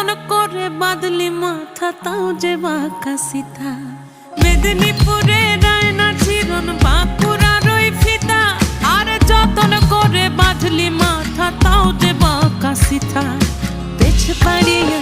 যতন করে বাঁধলি মাথা তাও যে বাঁকা সিথা। মেদিনীপুরে রায়না চিরন বাঁকুড়ার ওই ফিতা, আর যতন করে বাঁধলি মাথা তাও যে বাঁকা সিথা। পেছ পাড়িয়া